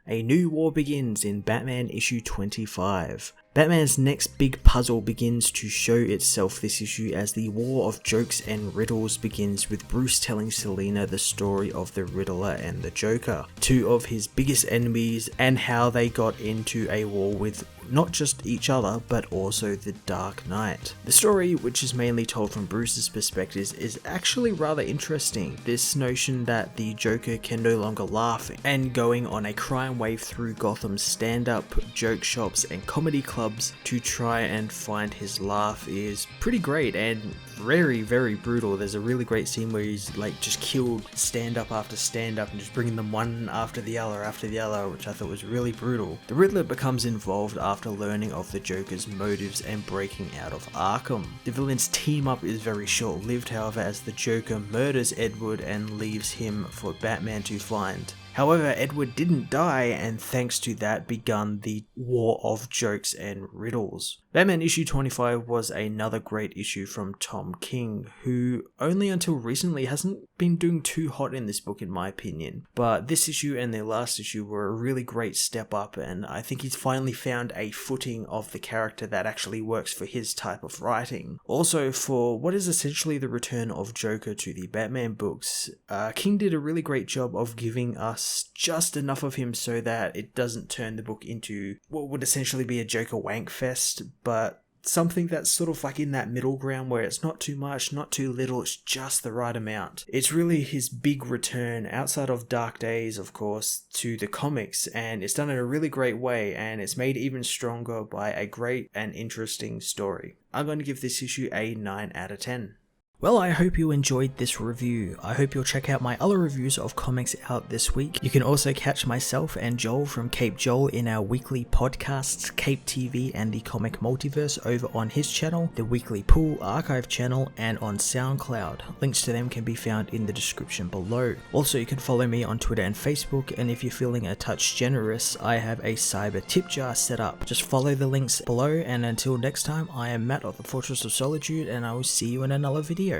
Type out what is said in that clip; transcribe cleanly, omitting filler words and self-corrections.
A new war begins in Batman issue 25. Batman's next big puzzle begins to show itself this issue as the war of jokes and riddles begins, with Bruce telling Selina the story of the Riddler and the Joker, two of his biggest enemies, and how they got into a war with not just each other but also the Dark Knight. The story, which is mainly told from Bruce's perspective, is actually rather interesting. This notion that the Joker can no longer laugh and going on a crime wave through Gotham's stand-up joke shops and comedy clubs to try and find his laugh is pretty great and very, very brutal. There's a really great scene where he's like just killed stand-up after stand-up and just bringing them one after the other, which I thought was really brutal. The Riddler becomes involved after learning of the Joker's motives and breaking out of Arkham. The villains' team up is very short-lived, however, as the Joker murders Edward and leaves him for Batman to find. However, Edward didn't die, and thanks to that begun the war of jokes and riddles. Batman issue 25 was another great issue from Tom King, who only until recently hasn't been doing too hot in this book in my opinion. But this issue and the last issue were a really great step up, and I think he's finally found a footing of the character that actually works for his type of writing. Also, for what is essentially the return of Joker to the Batman books, King did a really great job of giving us just enough of him so that it doesn't turn the book into what would essentially be a Joker wank fest, but something that's sort of like in that middle ground where it's not too much, not too little, it's just the right amount. It's really his big return outside of Dark Days, of course, to the comics, and it's done in a really great way, and it's made even stronger by a great and interesting story. I'm going to give this issue a 9 out of 10. Well, I hope you enjoyed this review. I hope you'll check out my other reviews of comics out this week. You can also catch myself and Joel from Cape Joel in our weekly podcasts, Cape TV and the Comic Multiverse, over on his channel, the Weekly Pool Archive channel, and on SoundCloud. Links to them can be found in the description below. Also, you can follow me on Twitter and Facebook, and if you're feeling a touch generous, I have a cyber tip jar set up. Just follow the links below, and until next time, I am Matt of the Fortress of Solitude, and I will see you in another video.